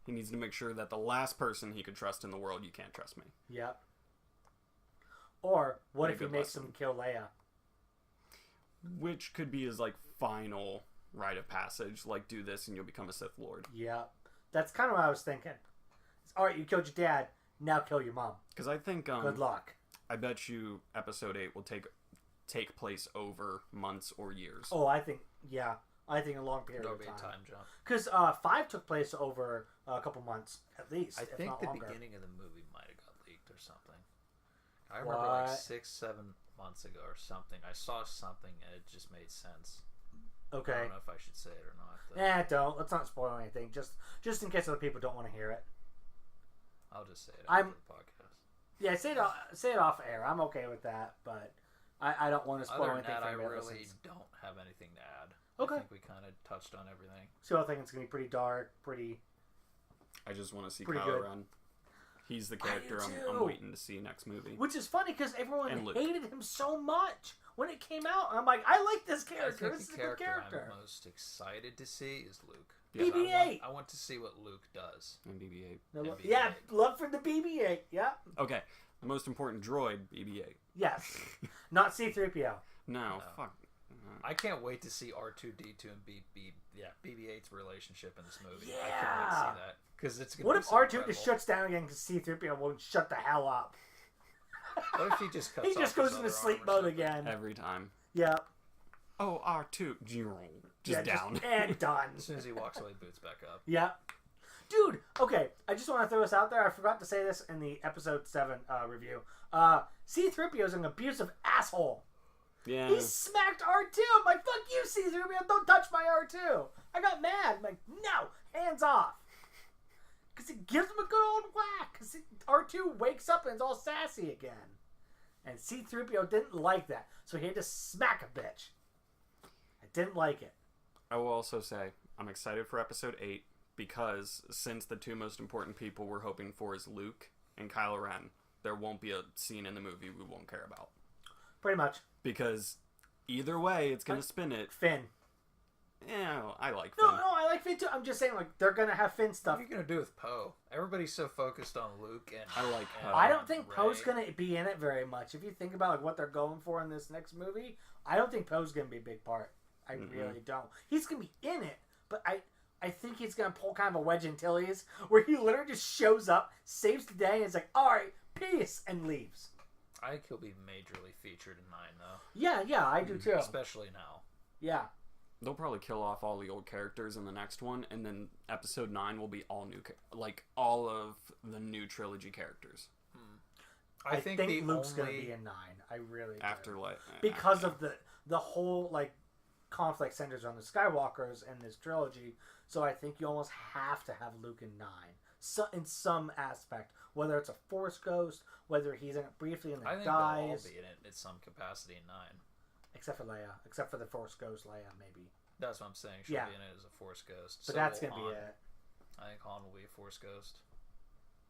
He needs to make sure that the last person he could trust in the world, you can't trust me. Yep. Or, what if he makes him kill Leia? Which could be his, like, final rite of passage. Like, do this and you'll become a Sith Lord. Yep. That's kind of what I was thinking. Alright, you killed your dad, now kill your mom. Because I think... good luck. I bet you Episode 8 will take place over months or years. Oh, I think a long period of time. There'll be a time jump. Because 5 took place over a couple months, at least, I think the beginning of the movie might have got leaked or something. I remember like 6-7 months ago or something. I saw something and it just made sense. Okay. I don't know if I should say it or not. Don't. Let's not spoil anything. Just in case other people don't want to hear it. I'll just say it after the podcast. Yeah, say it off air. I'm okay with that, but I don't want to spoil anything. Other than that, I really don't have anything to add. Okay. I think we kind of touched on everything. So I think it's going to be pretty dark, pretty... I just want to see Kylo Ren. He's the character I'm waiting to see next movie. Which is funny because everyone hated him so much when it came out. I'm like, I like this character. I think this the is a good character. I'm most excited to see is Luke. BB-8. I want to see what Luke does. And BB-8. Yeah, love for the BB-8. Yeah. Okay, the most important droid, BB-8. Yes. Not C-3PO. No, fuck. I can't wait to see R2-D2 and BB-8's relationship in this movie. Yeah. I can't wait to see that. Because it's going What to if be so R2 incredible. just shuts down again because C-3PO won't shut the hell up? What if he just cuts He just off goes his into other sleep arm or mode something? again. Every time. Yeah. Oh, R2. Just down. And done. As soon as he walks away, boots back up. Yeah. Dude, okay, I just want to throw this out there. I forgot to say this in the Episode 7 review. C-3PO is an abusive asshole. Yeah. He smacked R2. I'm like, fuck you, C-3PO. Don't touch my R2. I got mad. I'm like, no, hands off. Because it gives him a good old whack. Because R2 wakes up and is all sassy again. And C-3PO didn't like that. So he had to smack a bitch. I didn't like it. I will also say, I'm excited for Episode 8 because since the two most important people we're hoping for is Luke and Kylo Ren, there won't be a scene in the movie we won't care about. Pretty much. Because either way, it's going to spin it. Finn. Yeah, I like Finn. No, I like Finn too. I'm just saying, like, they're going to have Finn stuff. What are you going to do with Poe? Everybody's so focused on Luke and I like Poe. I don't think Rey. Poe's going to be in it very much. If you think about like what they're going for in this next movie, I don't think Poe's going to be a big part. I really don't. He's going to be in it, but I think he's going to pull kind of a Wedge Antilles where he literally just shows up, saves the day, and is like, all right, peace, and leaves. I think he'll be majorly featured in 9, though. Yeah, I do too. Especially now. Yeah. They'll probably kill off all the old characters in the next one, and then Episode 9 will be all new, like all of the new trilogy characters. I think Luke's going to be in 9. I really do. After like because of the whole like conflict centers on the Skywalkers in this trilogy. So I think you almost have to have Luke in 9. So in some aspect, whether it's a Force ghost, whether he's in it briefly and then dies. I think they'll all be in it in some capacity in 9. Except for Leia. Except for the Force ghost Leia, maybe. That's what I'm saying. She'll be in it as a Force ghost. But that's going to be it. I think Han will be a Force ghost.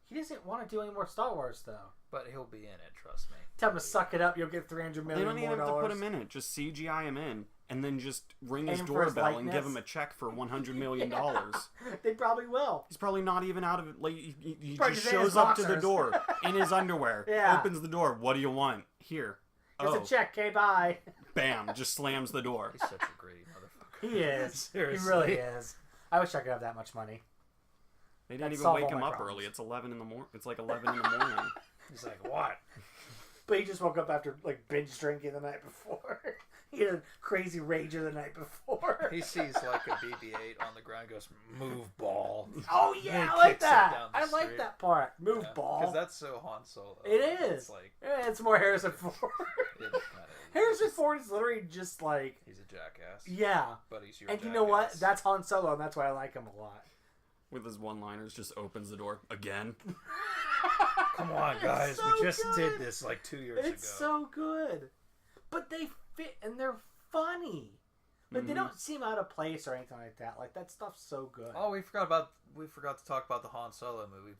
He doesn't want to do any more Star Wars, though. But he'll be in it, trust me. Tell him to suck it up, you'll get $300 million more. They don't even have to put him in it. Just CGI him in, and then just ring his doorbell and give him a check for $100 million. They probably will. He's probably not even out of it. Like, he just shows up to the door in his underwear, opens the door. What do you want? Here. Here's a check, okay, bye. Bam, just slams the door. He's such a greedy motherfucker. He is. Seriously. He really is. I wish I could have that much money. They didn't even wake him up early. It's 11 in the morning. It's like 11 in the morning. He's like, what? But he just woke up after like binge drinking the night before. He had a crazy rager the night before. He sees like a BB-8 on the ground and goes, move ball. Oh yeah, I like that. I like that part. Move ball. Because that's so Han Solo. It is. It's like, it's more Harrison Ford. Harrison Ford is literally just like... He's a jackass. Yeah. But he's your And jackass. you know what? That's Han Solo, and that's why I like him a lot. With his one-liners, just opens the door again. Come on, guys. So we just good. did this like 2 years ago. It's so good. But they fit, and they're funny. Like, they don't seem out of place or anything like that. Like, that stuff's so good. Oh, we forgot to talk about the Han Solo movie.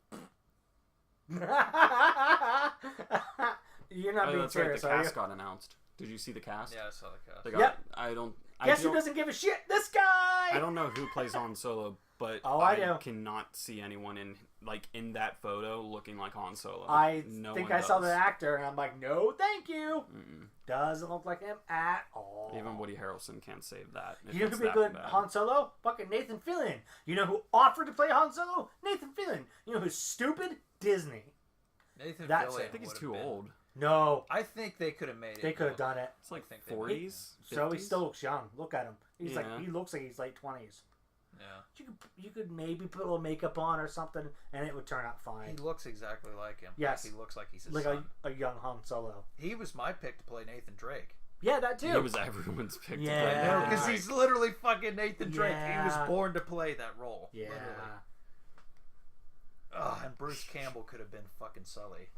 You're not being serious, right. The cast got announced. Did you see the cast? Yeah, I saw the cast. Guess who doesn't give a shit? This guy! I don't know who plays Han Solo, but I cannot see anyone in that photo looking like Han Solo. I saw the actor, and I'm like, no, thank you. Doesn't look like him at all. Even Woody Harrelson can't save that. You know who would be good Han Solo? Fucking Nathan Fillion. You know who offered to play Han Solo? Nathan Fillion. You know who's stupid? Disney. Nathan Fillion. I think he's too old. No. I think they could have made it. They could have done it. It's like 40s. So he still looks young. Look at him. He looks like he's late 20s. Yeah. You could maybe put a little makeup on or something, and it would turn out fine. He looks exactly like him. Yes. Like he looks like he's his like son. a young Han Solo. He was my pick to play Nathan Drake. Yeah, that too. He was everyone's pick to play Nathan Drake. Because he's literally fucking Nathan Drake. He was born to play that role. Yeah. And Bruce Campbell could have been fucking Sully.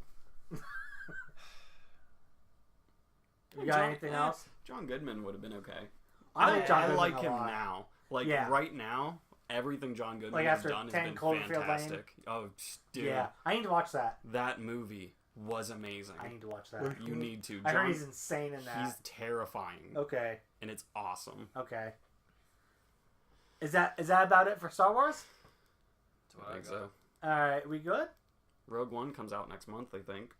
You got anything else? John Goodman would have been okay. I like him now. Like right now, everything John Goodman has done has been fantastic. Oh, dude. Yeah, I need to watch that. That movie was amazing. I need to watch that. You need to. I heard he's insane in that. He's terrifying. Okay. And it's awesome. Okay. Is that about it for Star Wars? I think so. All right, we good? Rogue One comes out next month, I think.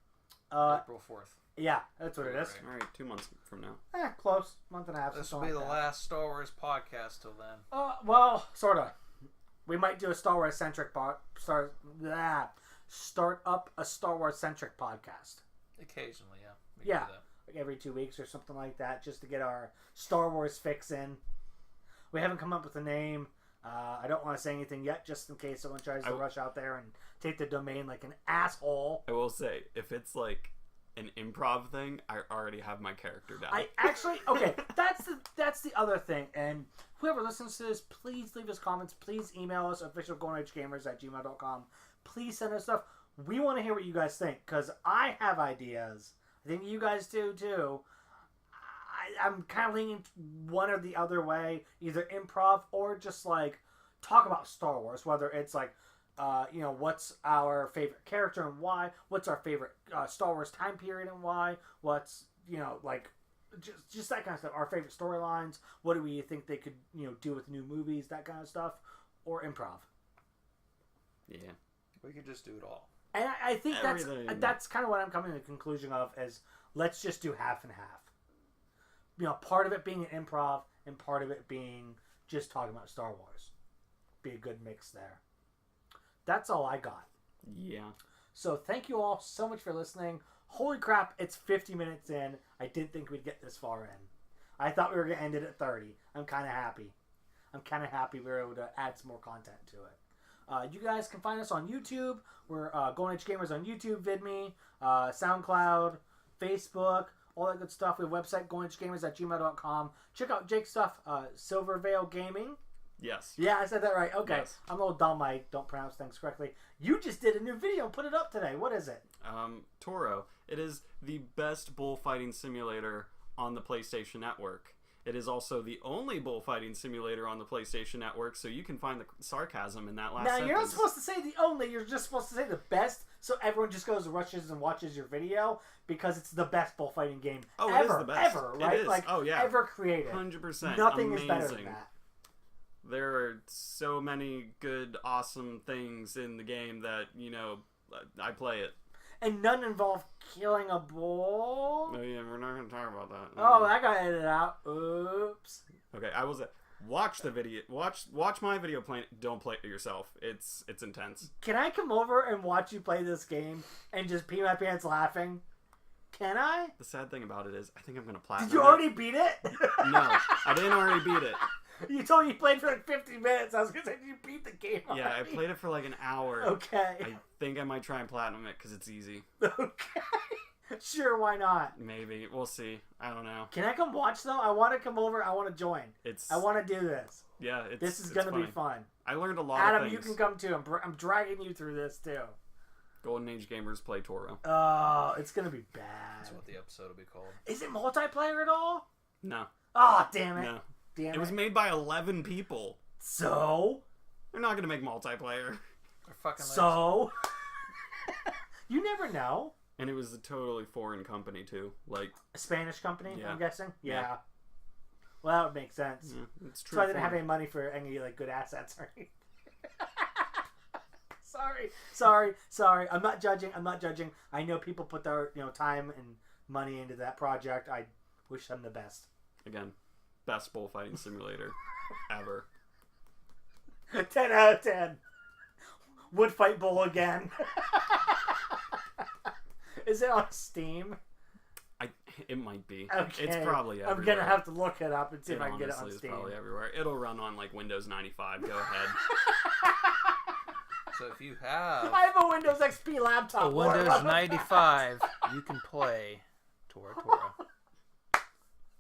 April 4th. Yeah, that's what it is. All right, 2 months from now. Close. Month and a half. This will be the last Star Wars podcast till then. Well, sort of. We might do a Star Wars centric start up a Star Wars centric podcast. Occasionally, yeah. We can do that. Like every 2 weeks or something like that, just to get our Star Wars fix in. We haven't come up with a name. I don't want to say anything yet, just in case someone tries to rush out there and take the domain like an asshole. I will say, if it's like an improv thing, I already have my character down. That's the other thing. And whoever listens to this, please leave us comments. Please email us, officialgoldenAgeGamers@gmail.com. Please send us stuff. We want to hear what you guys think, because I have ideas. I think you guys do too. I'm kind of leaning one or the other way, either improv or just like talk about Star Wars, whether it's like what's our favorite character and why, what's our favorite Star Wars time period and why, what's like just that kind of stuff, our favorite storylines, what do we think they could do with new movies, that kind of stuff, or improv. Yeah, we could just do it all. And I think that's kind of what I'm coming to the conclusion of, is let's just do half and half. Part of it being an improv and part of it being just talking about Star Wars. Be a good mix there. That's all I got. Yeah. So thank you all so much for listening. Holy crap, it's 50 minutes in. I didn't think we'd get this far in. I thought we were going to end it at 30. I'm kind of happy. We were able to add some more content to it. You guys can find us on YouTube. We're Golden Age Gamers on YouTube, VidMe, SoundCloud, Facebook, all that good stuff. We have a website, goldenagegamers@gmail.com. Check out Jake's stuff, Silver Veil Gaming. Yes. Yeah, I said that right. Okay. Yes. I'm a little dumb. I don't pronounce things correctly. You just did a new video and put it up today. What is it? Toro. It is the best bullfighting simulator on the PlayStation Network. It is also the only bullfighting simulator on the PlayStation Network, so you can find the sarcasm in that last sentence. You're not supposed to say the only. You're just supposed to say the best, so everyone just goes, rushes, and watches your video because it's the best bullfighting game ever. It is the best. Ever, right? It is. Like, ever created. 100%. Nothing amazing. is better than that. There are so many good, awesome things in the game that, I play it. And none involve killing a bull. Oh yeah, we're not going to talk about that. Oh, that got edited out. Oops. Okay, I will say, watch the video. Watch my video playing. Don't play it yourself. It's intense. Can I come over and watch you play this game and just pee my pants laughing? Can I? The sad thing about it is, I think I'm going to platinum. Did you already beat it? No, I didn't already beat it. You told me you played for like 50 minutes. I was going to say, you beat the game already. Yeah, I played it for like an hour. Okay. I think I might try and platinum it because it's easy. Okay. Sure, why not? Maybe. We'll see. I don't know. Can I come watch, though? I want to come over. I want to join. I want to do this. Yeah, this is going to be fun. I learned a lot Adam, of things. you can come too. I'm dragging you through this, too. Golden Age Gamers play Toro. Oh, it's going to be bad. That's what the episode will be called. Is it multiplayer at all? No. Oh, damn it. No. Damn it. It was made by 11 people. So? They're not going to make multiplayer. They're fucking so? You never know. And it was a totally foreign company, too. Like a Spanish company, yeah. I'm guessing? Yeah. Well, that would make sense. Yeah, it's true. So I didn't have any money for any like good assets or anything. Sorry. I'm not judging. I know people put their time and money into that project. I wish them the best. Again, best bullfighting simulator ever. 10 out of 10. Would fight bull again. Is it on Steam? It might be. Okay. It's probably everywhere. I'm gonna have to look it up and see if I can get it on Steam. Steam. It's probably everywhere. It'll run on like Windows 95. Go ahead. So if you have I have a Windows XP laptop. a Windows 95, you can play Tora.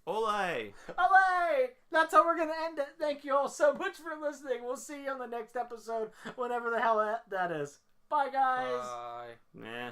Ole! Ole! That's how we're going to end it. Thank you all so much for listening. We'll see you on the next episode, whenever the hell that is. Bye, guys. Bye. Nah.